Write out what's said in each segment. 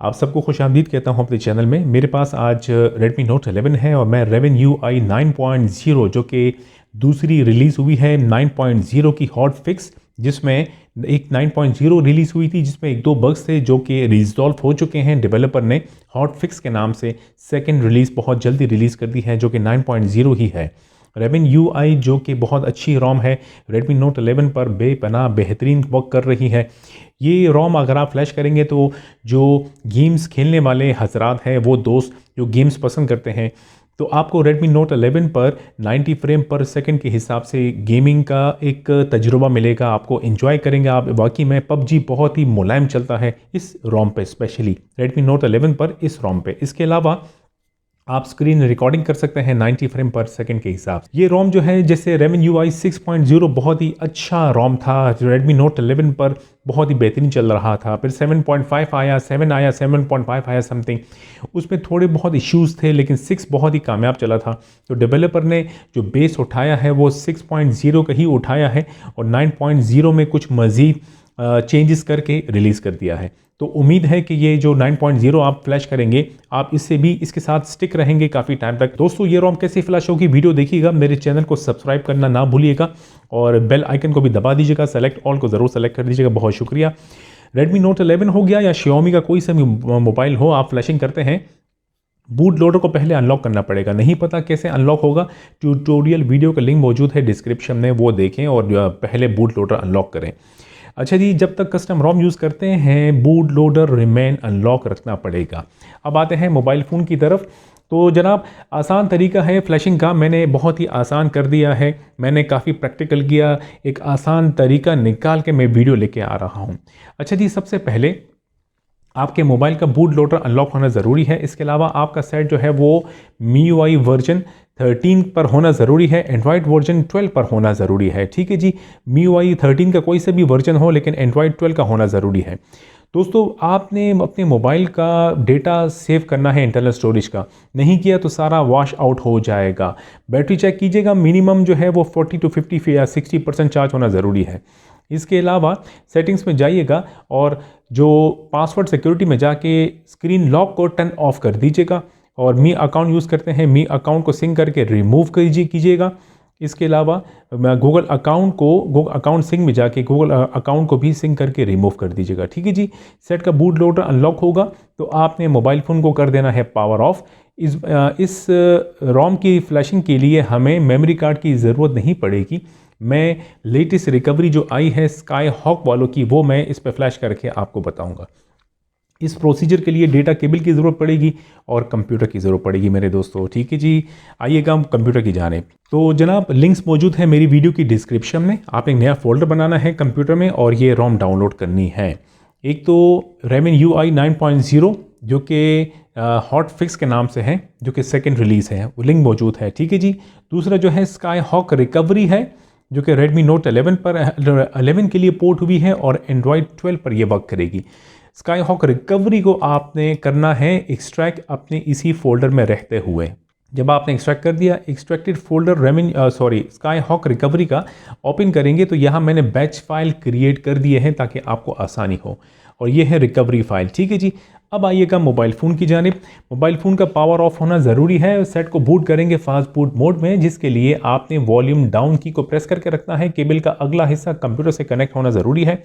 आप सबको खुशामदीद कहता हूं अपने चैनल में। मेरे पास आज Redmi Note 11 है और मैं Raven UI 9.0 जो कि दूसरी रिलीज़ हुई है 9.0 की हॉट फिक्स, जिसमें एक 9.0 रिलीज़ हुई थी जिसमें एक दो बग्स थे जो कि रिजॉल्व हो चुके हैं। डेवलपर ने हॉट फिक्स के नाम से सेकंड रिलीज़ बहुत जल्दी रिलीज़ कर दी है जो कि 9.0 ही है। Raven UI जो कि बहुत अच्छी रोम है, Redmi Note 11 पर बेपनाह बेहतरीन वर्क कर रही है। ये रोम अगर आप फ्लैश करेंगे तो जो गेम्स खेलने वाले हजरात हैं, वो दोस्त जो गेम्स पसंद करते हैं, तो आपको Redmi Note 11 पर 90 फ्रेम पर सेकंड के हिसाब से गेमिंग का एक तजुर्बा मिलेगा। आपको एंजॉय करेंगे आप। वाकई में PUBG बहुत ही मुलायम चलता है इस रोम पे, स्पेशली Redmi Note 11 पर इस रोम पे। इसके अलावा आप स्क्रीन रिकॉर्डिंग कर सकते हैं 90 फ्रेम पर सेकंड के हिसाब से। ये रोम जो है, जैसे Raven UI 6.0 बहुत ही अच्छा रोम था, Redmi Note 11 पर बहुत ही बेहतरीन चल रहा था। फिर 7.5 आया, 7 आया, 7.5 आया समथिंग, उसमें थोड़े बहुत इश्यूज थे, लेकिन 6 बहुत ही कामयाब चला था। तो डेवलपर ने जो बेस उठाया है वो 6.0 का ही उठाया है और 9.0 में कुछ मज़ीद चेंजेस करके रिलीज़ कर दिया है। तो उम्मीद है कि ये जो 9.0 आप फ्लैश करेंगे, आप इससे भी इसके साथ स्टिक रहेंगे काफ़ी टाइम तक। दोस्तों, ये रोम कैसे फ्लैश होगी, वीडियो देखिएगा। मेरे चैनल को सब्सक्राइब करना ना भूलिएगा और बेल आइकन को भी दबा दीजिएगा। सेलेक्ट ऑल को ज़रूर सेलेक्ट कर दीजिएगा। बहुत शुक्रिया। Redmi Note 11 हो गया या Xiaomi का कोई सा भी मोबाइल हो, आप फ्लैशिंग करते हैं, बूट लोडर को पहले अनलॉक करना पड़ेगा। नहीं पता कैसे अनलॉक होगा, ट्यूटोरियल वीडियो का लिंक मौजूद है डिस्क्रिप्शन में, वो देखें और पहले बूट लोडर अनलॉक करें। अच्छा जी, जब तक कस्टम रोम यूज़ करते हैं, बूट लोडर रिमेन अनलॉक रखना पड़ेगा। अब आते हैं मोबाइल फ़ोन की तरफ। तो जनाब, आसान तरीका है फ्लैशिंग का, मैंने बहुत ही आसान कर दिया है। मैंने काफ़ी प्रैक्टिकल किया, एक आसान तरीका निकाल के मैं वीडियो लेके आ रहा हूँ। अच्छा जी, सबसे पहले आपके मोबाइल का बूट लोडर अनलॉक होना ज़रूरी है। इसके अलावा आपका सेट जो है वो MIUI वर्जन 13 पर होना ज़रूरी है, एंड्रॉयड वर्जन 12 पर होना ज़रूरी है। ठीक है जी, MIUI 13 का कोई सा भी वर्जन हो, लेकिन एंड्रॉयड 12 का होना ज़रूरी है। दोस्तों, आपने अपने मोबाइल का डेटा सेव करना है इंटरनल स्टोरेज का, नहीं किया तो सारा वॉश आउट हो जाएगा। बैटरी चेक कीजिएगा, मिनिमम जो है वो 40 to 50 या 60% चार्ज होना ज़रूरी है। इसके अलावा सेटिंग्स में जाइएगा और जो पासवर्ड सिक्योरिटी में जाके स्क्रीन लॉक को टर्न ऑफ कर दीजिएगा और मी अकाउंट यूज़ करते हैं, मी अकाउंट को सिंक करके रिमूव कीजिएगा। इसके अलावा गूगल अकाउंट सिंक में जाके गूगल अकाउंट को भी सिंक करके रिमूव कर दीजिएगा। ठीक है जी, सेट का बूट लोडर अनलॉक होगा तो आपने मोबाइल फ़ोन को कर देना है पावर ऑफ। इस रोम की फ्लैशिंग के लिए हमें मेमोरी कार्ड की ज़रूरत नहीं पड़ेगी। मैं लेटेस्ट रिकवरी जो आई है स्काई हॉक वालों की, वो मैं इस पर फ्लैश करके आपको बताऊंगा। इस प्रोसीजर के लिए डेटा केबल की ज़रूरत पड़ेगी और कंप्यूटर की ज़रूरत पड़ेगी मेरे दोस्तों। ठीक है जी, आइएगा हम कंप्यूटर की जानेब। तो जनाब, लिंक्स मौजूद है मेरी वीडियो की डिस्क्रिप्शन में। आप एक नया फोल्डर बनाना है कंप्यूटर में और ये रोम डाउनलोड करनी है। एक तो Raven UI 9.0 जो कि हॉट फिक्स के नाम से है, जो कि सेकेंड रिलीज़ है, वो लिंक मौजूद है। ठीक है जी। दूसरा जो है स्काई हॉक रिकवरी है, जो कि Redmi Note 11 पर 11 के लिए पोर्ट हुई है और एंड्रॉयड 12 पर यह वर्क करेगी। स्काई हॉक रिकवरी को आपने करना है एक्सट्रैक्ट अपने इसी फोल्डर में रहते हुए। जब आपने एक्सट्रैक्ट कर दिया, extracted folder sky hawk recovery का ओपन करेंगे तो यहाँ मैंने बैच फाइल क्रिएट कर दिए हैं ताकि आपको आसानी हो, और ये है रिकवरी फाइल। ठीक है जी। अब आइएगा मोबाइल फ़ोन की जानिब। मोबाइल फ़ोन का पावर ऑफ होना ज़रूरी है। सेट को बूट करेंगे फास्ट बूट मोड में, जिसके लिए आपने वॉल्यूम डाउन की को प्रेस करके रखना है। केबल का अगला हिस्सा कंप्यूटर से कनेक्ट होना ज़रूरी है।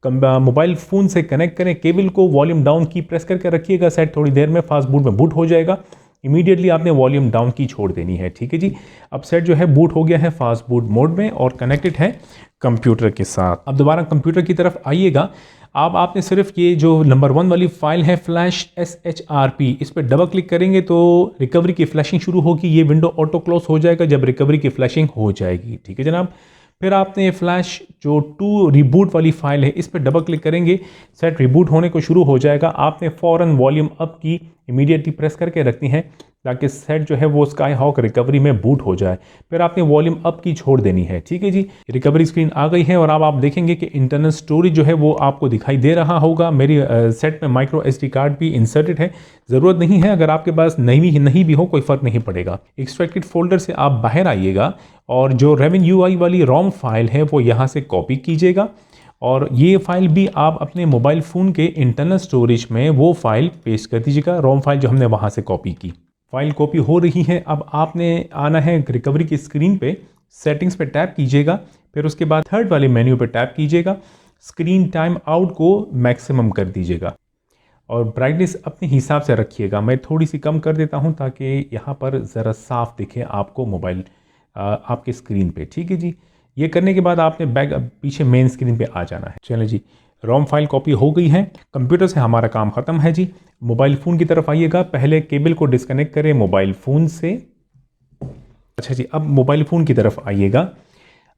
मोबाइल फ़ोन से कनेक्ट करें केबल को, वॉल्यूम डाउन की प्रेस करके रखिएगा। सेट थोड़ी देर में फास्ट बूट में बूट हो जाएगा। इमीडिएटली आपने वॉल्यूम डाउन की छोड़ देनी है। ठीक है जी। अब सेट जो है बूट हो गया है फास्ट बूट मोड में और कनेक्टेड है कंप्यूटर के साथ। अब दोबारा कंप्यूटर की तरफ आइएगा। अब आपने सिर्फ ये जो नंबर 1 वाली फाइल है फ्लैश SHRP, इस पर डबल क्लिक करेंगे तो रिकवरी की फ्लैशिंग शुरू होगी। ये विंडो ऑटो क्लोज हो जाएगा जब रिकवरी की फ्लैशिंग हो जाएगी। ठीक है जनाब। फिर आपने फ्लैश जो 2 रिबूट वाली फाइल है, इस पर डबल क्लिक करेंगे, सेट रिबूट होने को शुरू हो जाएगा। आपने फ़ौरन वॉल्यूम अप की इमीडिएटली प्रेस करके रखनी है ताकि सेट जो है वो स्काई हॉक रिकवरी में बूट हो जाए। फिर आपने वॉल्यूम अप की छोड़ देनी है। ठीक है जी। रिकवरी स्क्रीन आ गई है और अब आप देखेंगे कि इंटरनल स्टोरेज जो है वो आपको दिखाई दे रहा होगा। मेरी सेट में माइक्रो SD कार्ड भी इंसर्टेड है। ज़रूरत नहीं है, अगर आपके पास नहीं भी हो कोई फ़र्क नहीं पड़ेगा। एक्सट्रैक्टेड फोल्डर से आप बाहर आइएगा और जो Raven UI वाली रोम फाइल है वो यहाँ से कॉपी कीजिएगा और ये फ़ाइल भी आप अपने मोबाइल फ़ोन के इंटरनल स्टोरेज में वो फ़ाइल पेस्ट कर दीजिएगा, रोम फाइल जो हमने वहाँ से कॉपी की। फ़ाइल कॉपी हो रही है। अब आपने आना है रिकवरी की स्क्रीन पे, सेटिंग्स पे टैप कीजिएगा, फिर उसके बाद थर्ड वाले मेन्यू पे टैप कीजिएगा, स्क्रीन टाइम आउट को मैक्सिमम कर दीजिएगा और ब्राइटनेस अपने हिसाब से रखिएगा। मैं थोड़ी सी कम कर देता हूँ ताकि यहाँ पर ज़रा साफ दिखे आपको मोबाइल आपके स्क्रीन पे। ठीक है जी। ये करने के बाद आपने बैक पीछे मेन स्क्रीन पे आ जाना है। चलिए जी, रोम फाइल कॉपी हो गई है, कंप्यूटर से हमारा काम ख़त्म है जी। मोबाइल फ़ोन की तरफ आइएगा, पहले केबल को डिस्कनेक्ट करें मोबाइल फ़ोन से। अच्छा जी, अब मोबाइल फ़ोन की तरफ आइएगा।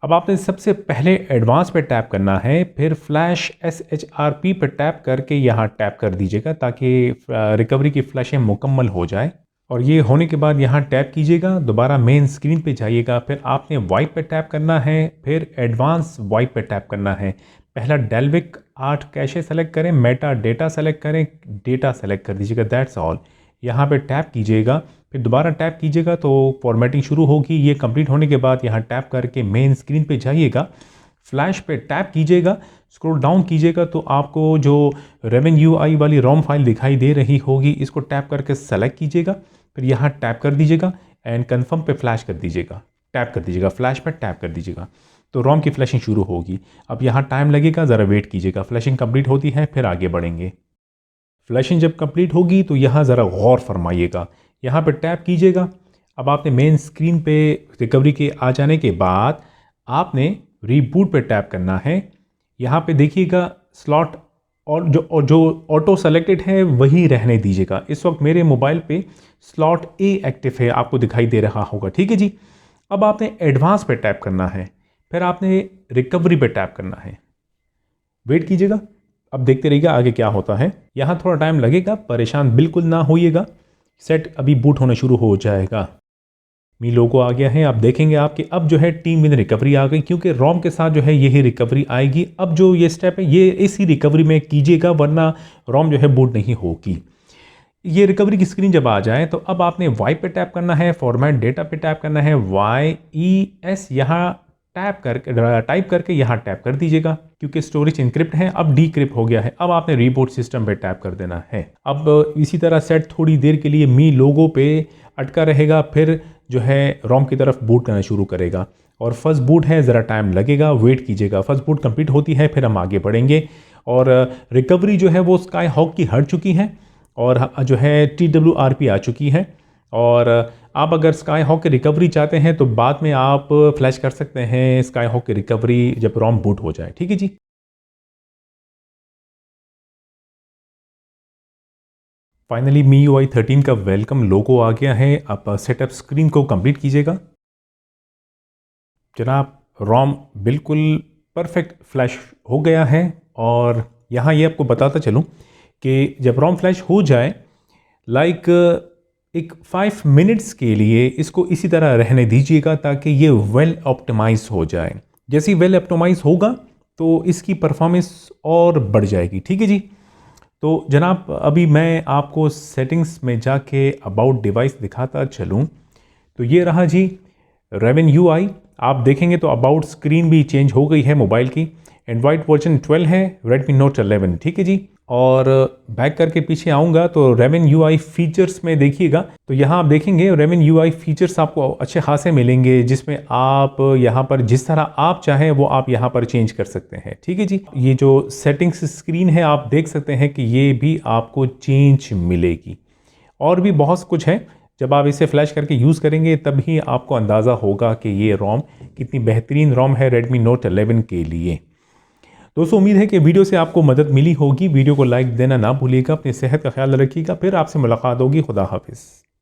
अब आपने सबसे पहले एडवांस पे टैप करना है, फिर फ्लैश SHRP पे टैप करके यहाँ टैप कर दीजिएगा ताकि रिकवरी की फ्लैशें मुकम्मल हो जाए। और ये होने के बाद यहाँ टैप कीजिएगा, दोबारा मेन स्क्रीन पे जाइएगा, फिर आपने वाइप पे टैप करना है, फिर एडवांस वाइप पे टैप करना है। पहला डेल्विक 8 कैशे सेलेक्ट करें, मेटा डेटा सेलेक्ट करें, डेटा सेलेक्ट कर दीजिएगा, दैट्स ऑल। यहाँ पे टैप कीजिएगा, फिर दोबारा टैप कीजिएगा तो फॉर्मेटिंग शुरू होगी। ये कंप्लीट होने के बाद यहाँ टैप करके मेन स्क्रीन पे जाइएगा, फ्लैश पे टैप कीजिएगा, स्क्रॉल डाउन कीजिएगा तो आपको जो रेवन UI वाली रोम फाइल दिखाई दे रही होगी, इसको टैप करके सेलेक्ट कीजिएगा, फिर यहाँ टैप कर दीजिएगा एंड कन्फर्म पे फ्लैश कर दीजिएगा, टैप कर दीजिएगा, फ्लैश पर टैप कर दीजिएगा तो रोम की फ्लैशिंग शुरू होगी। अब यहाँ टाइम लगेगा, ज़रा वेट कीजिएगा, फ्लैशिंग कंप्लीट होती है फिर आगे बढ़ेंगे। फ्लैशिंग जब कंप्लीट होगी तो यहाँ ज़रा गौर फरमाइएगा, यहाँ पर टैप कीजिएगा। अब आपने मेन स्क्रीन पे रिकवरी के आ जाने के बाद आपने रीबूट पे टैप करना है। यहाँ पे देखिएगा स्लॉट और जो ऑटो सेलेक्टेड है वही रहने दीजिएगा। इस वक्त मेरे मोबाइल पे स्लॉट A एक्टिव है, आपको दिखाई दे रहा होगा। ठीक है जी। अब आपने एडवांस पे टैप करना है, फिर आपने रिकवरी पे टैप करना है। वेट कीजिएगा, अब देखते रहिएगा आगे क्या होता है। यहाँ थोड़ा टाइम लगेगा, परेशान बिल्कुल ना होइएगा। सेट अभी बूट होना शुरू हो जाएगा। मी लोगो आ गया है, आप देखेंगे आपके अब जो है टीम विद रिकवरी आ गई, क्योंकि रोम के साथ जो है यही रिकवरी आएगी। अब जो ये स्टेप है ये इसी रिकवरी में कीजिएगा, वरना रोम जो है बूट नहीं होगी। ये रिकवरी की स्क्रीन जब आ जाए तो अब आपने वाइप पे टैप करना है, फॉर्मेट डेटा पे टैप करना है, YES यहाँ टाइप करके यहाँ टैप कर दीजिएगा, क्योंकि स्टोरेज इनक्रिप्ट है, अब डीक्रिप्ट हो गया है। अब आपने रीबूट सिस्टम पे टैप कर देना है। अब इसी तरह सेट थोड़ी देर के लिए मी लोगो पे अटका रहेगा, फिर जो है रोम की तरफ बूट करना शुरू करेगा। और फर्स्ट बूट है, ज़रा टाइम लगेगा, वेट कीजिएगा। फर्स्ट बूट कंप्लीट होती है फिर हम आगे बढ़ेंगे। और रिकवरी जो है वो स्काई हॉक की हट चुकी है और जो है TWRP आ चुकी है। और आप अगर स्काई हॉक की रिकवरी चाहते हैं तो बाद में आप फ्लैश कर सकते हैं स्काई हॉक की रिकवरी जब रोम बूट हो जाए। ठीक है जी। फाइनली MIUI 13 का वेलकम लोगो आ गया है। आप सेटअप स्क्रीन को कंप्लीट कीजिएगा। जनाब रोम बिल्कुल परफेक्ट फ्लैश हो गया है। और यहाँ ये आपको बताता चलूँ कि जब रोम फ्लैश हो जाए लाइक एक 5 मिनट्स के लिए इसको इसी तरह रहने दीजिएगा ताकि ये वेल ऑप्टिमाइज हो जाए। जैसे ही वेल ऑप्टिमाइज होगा तो इसकी परफॉर्मेंस और बढ़ जाएगी। ठीक है जी। तो जनाब अभी मैं आपको सेटिंग्स में जाके अबाउट डिवाइस दिखाता चलूँ तो ये रहा जी रेवन UI। आप देखेंगे तो अबाउट स्क्रीन भी चेंज हो गई है मोबाइल की। एंड्रॉयड वर्जन 12 है, Redmi Note 11। ठीक है जी। और बैक करके पीछे आऊँगा तो रेवन UI फीचर्स में देखिएगा तो यहाँ आप देखेंगे रेवन UI फीचर्स आपको अच्छे खासे मिलेंगे, जिसमें आप यहाँ पर जिस तरह आप चाहें वो आप यहाँ पर चेंज कर सकते हैं। ठीक है जी। ये जो सेटिंग्स स्क्रीन है आप देख सकते हैं कि ये भी आपको चेंज मिलेगी। और भी बहुत कुछ है, जब आप इसे फ्लैश करके यूज़ करेंगे तभी आपको अंदाज़ा होगा कि ये रोम कितनी बेहतरीन रोम है Redmi Note 11 के लिए। दोस्तों उम्मीद है कि वीडियो से आपको मदद मिली होगी। वीडियो को लाइक देना ना भूलिएगा। अपनी सेहत का ख्याल रखिएगा। फिर आपसे मुलाकात होगी। खुदा हाफिज़।